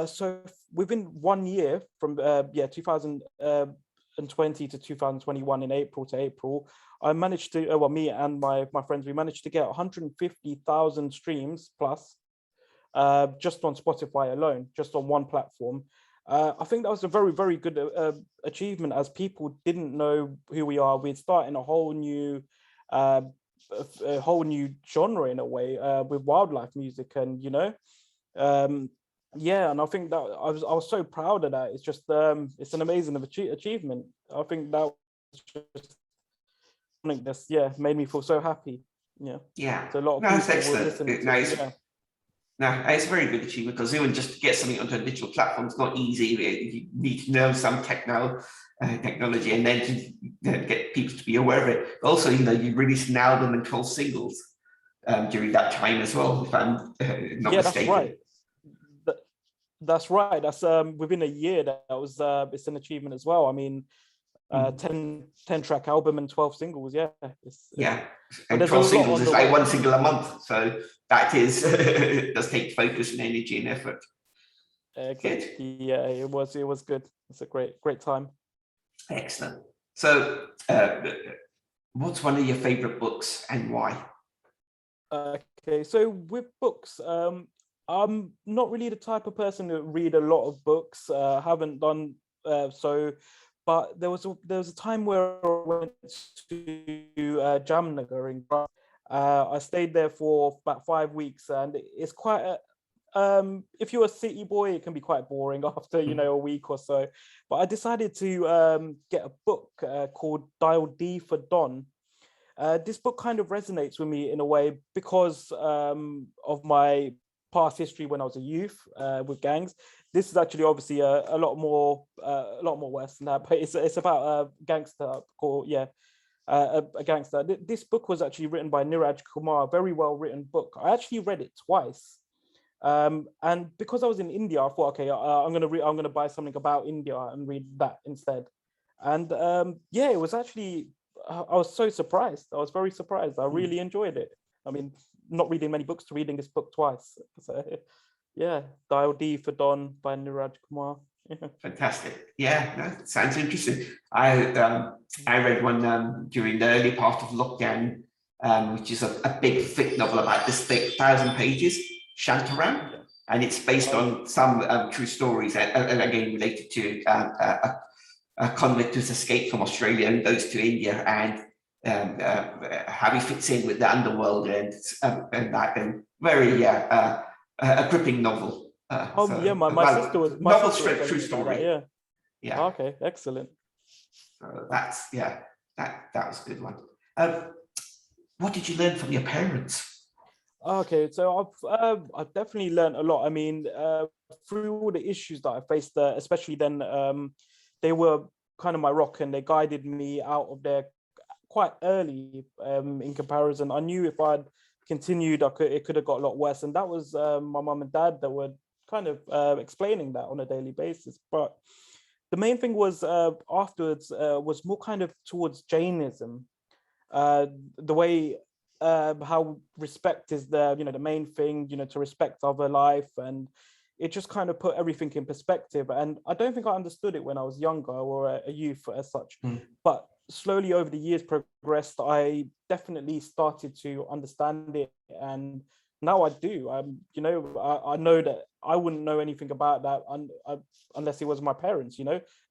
Speaker 2: So within 1 year, from 2020 to 2021, in April to April, I managed to, well, me and my friends, we managed to get 150,000 streams plus, just on Spotify alone, just on one platform. I think that was a very, very good achievement, as people didn't know who we are. We're starting uh, a whole new genre in a way, with wildlife music, and you know, um, yeah. And I think that I was so proud of that. It's just it's an amazing achievement. I think that was just something that's, yeah, made me feel so happy. Yeah,
Speaker 1: Yeah,
Speaker 2: so a lot of
Speaker 1: no, it's
Speaker 2: people were
Speaker 1: excellent.
Speaker 2: listening to it.
Speaker 1: Nice.
Speaker 2: Yeah.
Speaker 1: No, it's a very good achievement, because even just to get something onto a digital platform is not easy. You need to know some technology, and then to get people to be aware of it. Also, you know, you released an album and 12 singles during that time as well, if I'm not
Speaker 2: Yeah, that's right.
Speaker 1: mistaken.
Speaker 2: Th- That's right. That's within a year. That was it's an achievement as well. I mean,
Speaker 1: Mm.
Speaker 2: 10 track album and 12 singles. Yeah,
Speaker 1: Yeah,
Speaker 2: but
Speaker 1: and
Speaker 2: there's a
Speaker 1: 12
Speaker 2: lot
Speaker 1: singles
Speaker 2: on
Speaker 1: is
Speaker 2: the
Speaker 1: like
Speaker 2: way.
Speaker 1: one single a month. So that is, it does take focus and energy and effort. Good,
Speaker 2: Exactly. Yeah, it was good. It's a great time.
Speaker 1: excellent. So, what's one of your favorite books and why?
Speaker 2: Okay, so with books, I'm not really the type of person to read a lot of books. Haven't done so, but there was a time where I went to Jamnagar in Gujarat. I stayed there for about 5 weeks, and it's quite a, if you're a city boy, it can be quite boring after, you know, a week or so. But I decided to get a book called Dial D for Don. This book kind of resonates with me in a way because of my past history when I was a youth with gangs. This is actually obviously a lot more worse than that, but it's about a gangster called, yeah, a gangster. This book was actually written by Niraj Kumar, a very well written book. I actually read it twice. And because I was in India, I thought, okay, I'm gonna buy something about India and read that instead. And yeah, it was actually, I was so surprised. I was very surprised. I
Speaker 1: Mm.
Speaker 2: really enjoyed it. I mean, not reading many books to reading this book twice. So yeah, Dial D for Don by Niraj Kumar.
Speaker 1: Fantastic. Yeah, no, sounds interesting. I read one during the early part of lockdown, which is a big thick novel about this thick 1,000 pages, Shantaram,
Speaker 2: Yeah.
Speaker 1: and it's based
Speaker 2: Oh yeah.
Speaker 1: on some true stories, and again related to a convict who's escaped from Australia and goes to India, and how he fits in with the underworld, and that, and very a gripping novel.
Speaker 2: Yeah,
Speaker 1: Well,
Speaker 2: my
Speaker 1: novel
Speaker 2: sister was
Speaker 1: stroke
Speaker 2: telling
Speaker 1: true
Speaker 2: me about that.
Speaker 1: story.
Speaker 2: Yeah.
Speaker 1: Yeah,
Speaker 2: Okay, excellent.
Speaker 1: so that's, yeah, that was a good one. What did you learn from your parents?
Speaker 2: Okay, so I've definitely learned a lot. I mean, through all the issues that I faced, especially then, they were kind of my rock, and they guided me out of there quite early. In comparison, I knew if I'd continued, it could have got a lot worse, and that was my mum and dad that were kind of explaining that on a daily basis. But the main thing was afterwards was more kind of towards Jainism, the way how respect is the main thing, to respect other life, and it just kind of put everything in perspective. And I don't think I understood it when I was younger or a youth as such, but slowly over the years progressed, I definitely started to understand it, and now I do. I know that I wouldn't know anything about that unless it was my parents.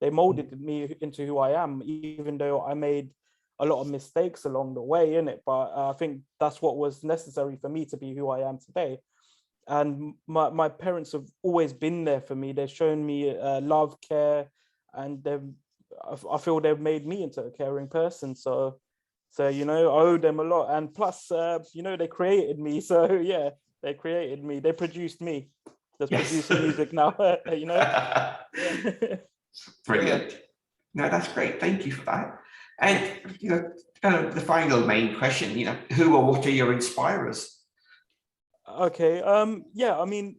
Speaker 2: They molded me into who I am, even though I made a lot of mistakes along the way in it, but I think that's what was necessary for me to be who I am today. And my parents have always been there for me. They've shown me love, care, and I feel they've made me into a caring person. So I owe them a lot. And plus, they created me. So yeah, they created me. They produced me. That's
Speaker 1: Yes.
Speaker 2: producing music now. Yeah.
Speaker 1: Brilliant.
Speaker 2: Yeah.
Speaker 1: No, that's great. Thank you for that. And the final main question, who or what are your inspirers?
Speaker 2: Okay. Yeah. I mean,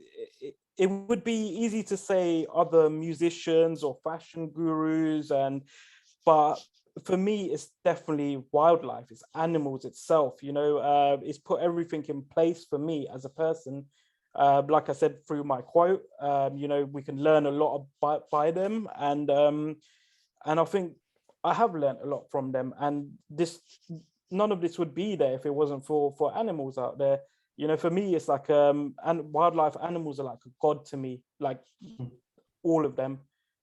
Speaker 2: it would be easy to say other musicians or fashion gurus, but for me, it's definitely wildlife. It's animals itself. It's put everything in place for me as a person. Like I said, through my quote, we can learn a lot by them, and I think I have learned a lot from them. And none of this would be there if it wasn't for animals out there. For me, it's like and wildlife animals are like a god to me, like all of them,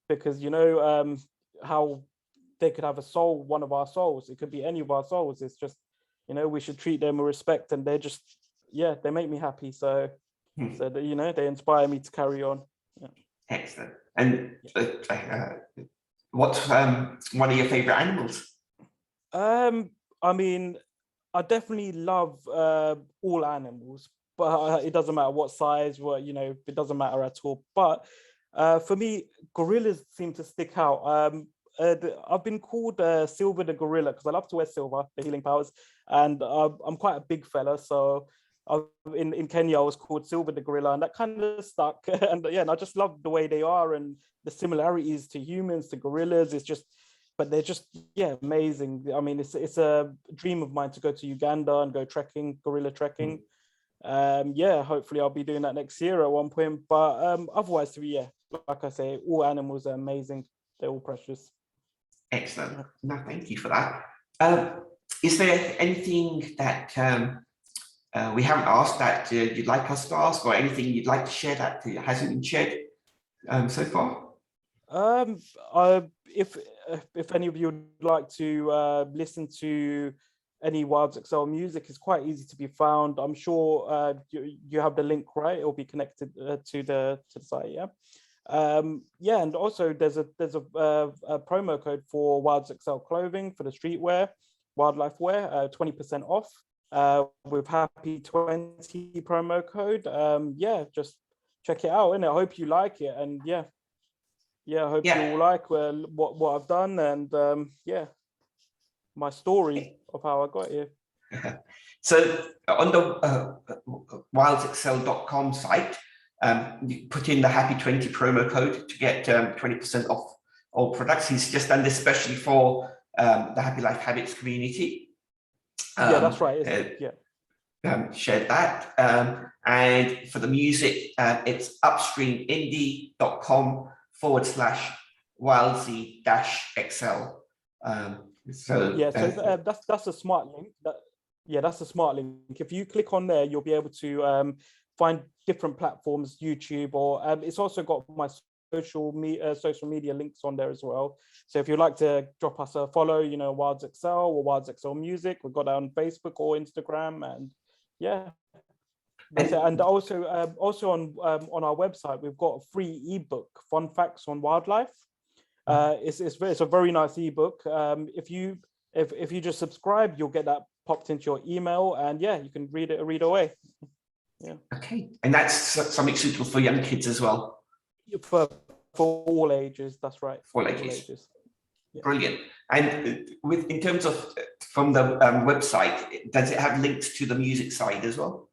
Speaker 2: because how they could have a soul, one of our souls. It could be any of our souls. It's just, we should treat them with respect, and they're just, yeah, they make me happy. So they inspire me to carry on. Yeah.
Speaker 1: Excellent. And what's one of your favorite animals?
Speaker 2: I mean, I definitely love all animals, but it doesn't matter what size, it doesn't matter at all. But for me, gorillas seem to stick out. I've been called Silver the Gorilla because I love to wear silver, the healing powers, and I'm quite a big fella. So in Kenya, I was called Silver the Gorilla, and that kind of stuck. And yeah, and I just love the way they are and the similarities to humans, to gorillas. But they're just, yeah, amazing. I mean, it's a dream of mine to go to Uganda and go trekking, gorilla trekking. Yeah, hopefully I'll be doing that next year at one point. But otherwise, yeah, like I say, all animals are amazing. They're all precious.
Speaker 1: Excellent. No, thank you for that. Is there anything that we haven't asked that you'd like us to ask, or anything you'd like to share that hasn't been shared so far?
Speaker 2: If any of you would like to listen to any Wilds Excel music, it's quite easy to be found. I'm sure you have the link, right? It'll be connected to the site, yeah. Yeah, and also there's a promo code for Wilds Excel clothing for the streetwear, wildlife wear, 20% off with Happy 20 promo code. Yeah, just check it out, and I hope you like it, and yeah, I hope you all like what I've done, and yeah, my story of how I got here.
Speaker 1: So on the wildsexcel.com site, you put in the Happy 20 promo code to get 20% off all products. He's just done this especially for the Happy Life Habits community.
Speaker 2: Yeah, that's right, isn't it? Yeah.
Speaker 1: Shared that. And for the music, it's upstreamindie.com/wildsy-excel. So
Speaker 2: that's a smart link. That's a smart link. If you click on there, you'll be able to find different platforms, YouTube, or it's also got my social media links on there as well. So if you'd like to drop us a follow, Wilds Excel or Wilds Excel Music, we've got that on Facebook or Instagram, and yeah, that's it. And also on our website, we've got a free ebook, Fun Facts on Wildlife. It's a very nice ebook. If you just subscribe, you'll get that popped into your email, and yeah, you can read away.
Speaker 1: Okay, and that's something suitable for young kids as well.
Speaker 2: For all ages, that's right.
Speaker 1: For all ages.
Speaker 2: Yeah.
Speaker 1: Brilliant. And in terms of from the website, does it have links to the music side as well?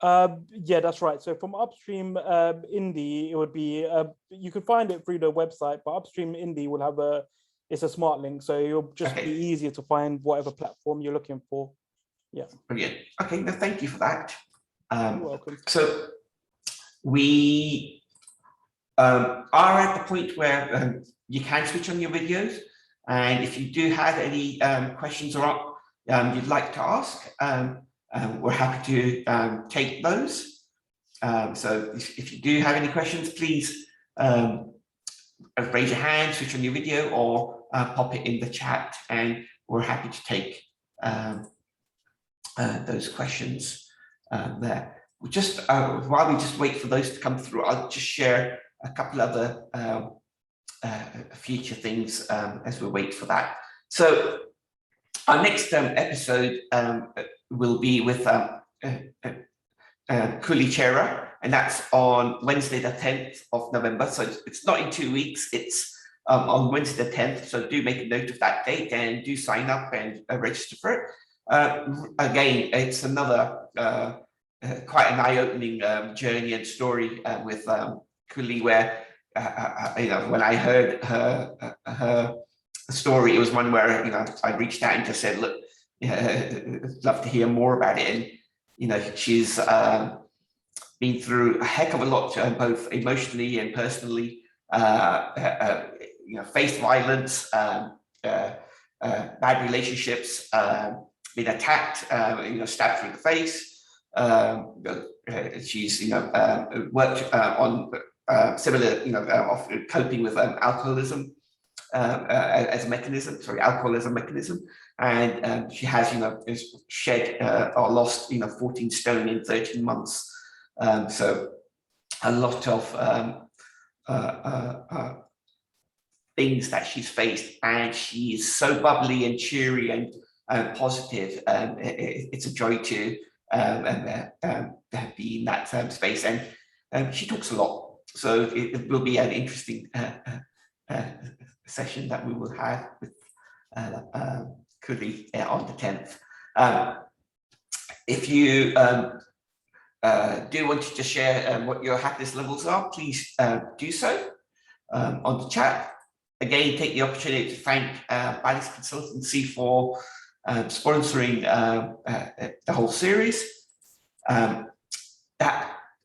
Speaker 2: Yeah, that's right. So from Upstream Indie, it would be you can find it through the website, but Upstream Indie will have it's a smart link, so it'll just be easier to find whatever platform you're looking for. Yeah.
Speaker 1: Brilliant. Okay, no, thank you for that.
Speaker 2: You're welcome.
Speaker 1: So we are at the point where you can switch on your videos, and if you do have any questions or you'd like to ask, we're happy to take those. So if you do have any questions, please raise your hand, switch on your video, or pop it in the chat, and we're happy to take those questions there. Just while we just wait for those to come through, I'll just share a couple other future things as we wait for that. So our next episode will be with Kuli Chera, and that's on Wednesday the 10th of November. So it's not in 2 weeks, it's on Wednesday the 10th. So do make a note of that date and do sign up and register for it. Again, it's another quite an eye-opening journey and story with Kuli, where when I heard her story, it was one where I reached out and just said, look, I'd love to hear more about it. And she's been through a heck of a lot, both emotionally and personally. Faced violence, bad relationships, been attacked, stabbed through the face. She's worked on similar of coping with alcoholism as a mechanism, and she has shed or lost 14 stone in 13 months. So a lot of things that she's faced, and she's so bubbly and cheery and positive. It's a joy to be in that space, and she talks a lot, so it will be an interesting session that we will have with Kuli on the 10th. If you do want to just share what your happiness levels are, please do so on the chat. Again, take the opportunity to thank Balance Consultancy for sponsoring the whole series. The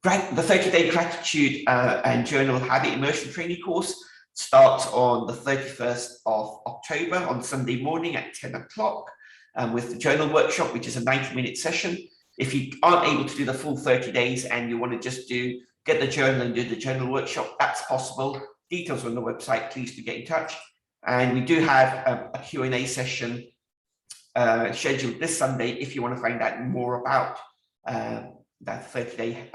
Speaker 1: 30-day gratitude and journal habit immersion training course starts on the 31st of October on Sunday morning at 10 o'clock with the journal workshop, which is a 90-minute session. If you aren't able to do the full 30 days and you want to just get the journal and do the journal workshop, that's possible. Details on the website, please do get in touch. And we do have a Q&A session scheduled this Sunday if you want to find out more about that 30-day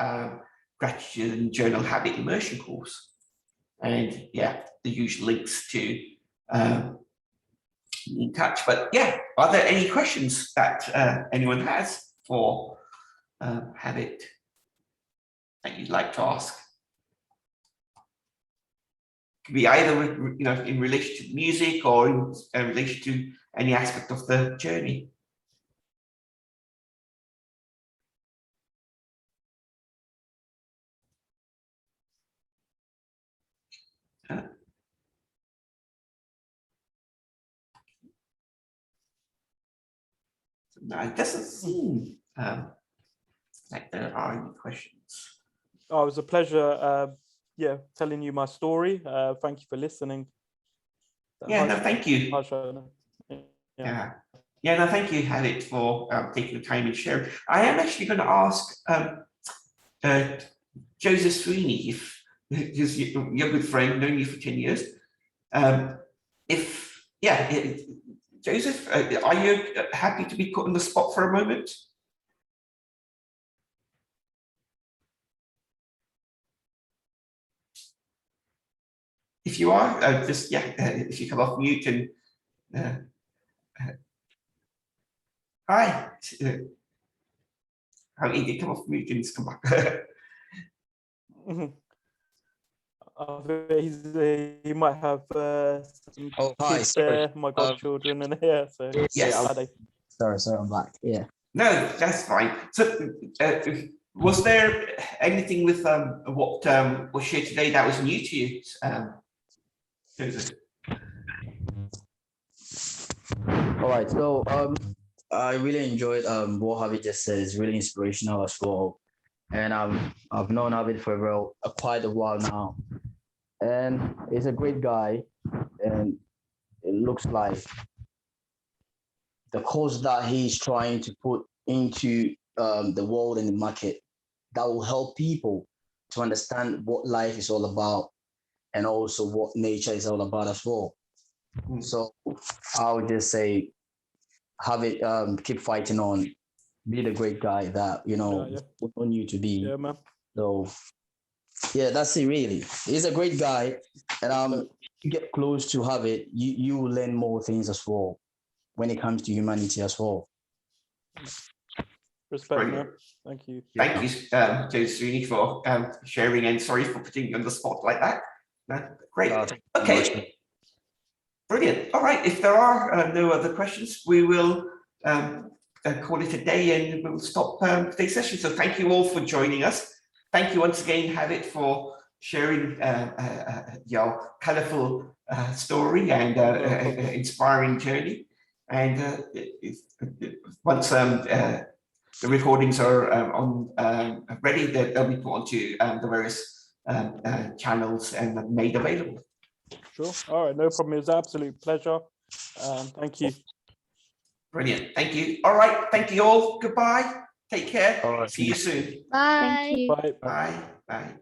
Speaker 1: gratitude and journal habit immersion course. And yeah, the usual links to in touch. But yeah, are there any questions that anyone has for Havitt that you'd like to ask? Could be either in relation to music or in relation to any aspect of the journey. No, it doesn't seem like there are any questions.
Speaker 2: Oh, it was a pleasure, telling you my story. Thank you for listening.
Speaker 1: Yeah, no, thank you. Yeah, no, thank you, Havitt, for taking the time and sharing. I am actually going to ask Joseph Sweeney, because you're a good friend, known you for 10 years. Joseph, are you happy to be put on the spot for a moment? If you are, if you come off mute and hi. Apparently he did come off mute and he's come back.
Speaker 2: He might have some
Speaker 3: Oh, hi,
Speaker 2: kids
Speaker 3: sorry.
Speaker 2: there, my godchildren, and yeah, so
Speaker 1: Yes.
Speaker 2: Hi, Dave.
Speaker 3: Sorry, I'm back. Yeah.
Speaker 1: No, that's fine. So, was there anything with what was shared today that was new to you, Joseph?
Speaker 3: All right. So I really enjoyed what Havitt just said. It's really inspirational as well. And I've known Havitt for quite a while now. And he's a great guy. And it looks like the cause that he's trying to put into the world and the market that will help people to understand what life is all about and also what nature is all about as well. So I would just say, have it, keep fighting on, be the great guy that we want you to be.
Speaker 2: Yeah, man.
Speaker 3: So yeah, that's it really. He's a great guy, and you get close to Havitt, you will learn more things as well when it comes to humanity as well.
Speaker 2: Respect, man. Thank you.
Speaker 1: Thank you, Josephine, for sharing, and sorry for putting you on the spot like that. Great. Okay. Brilliant. All right. If there are no other questions, we will call it a day and we'll stop today's session. So thank you all for joining us. Thank you once again, Havitt, for sharing your colourful story and inspiring journey. And once the recordings are ready, they'll be put onto the various channels and made available.
Speaker 2: Sure. All right. No problem. It was an absolute pleasure. Thank you.
Speaker 1: Brilliant. Thank you. All right. Thank you all. Goodbye. Take care.
Speaker 3: All right.
Speaker 1: See you soon.
Speaker 4: Bye.
Speaker 2: Bye.
Speaker 1: Bye. Bye.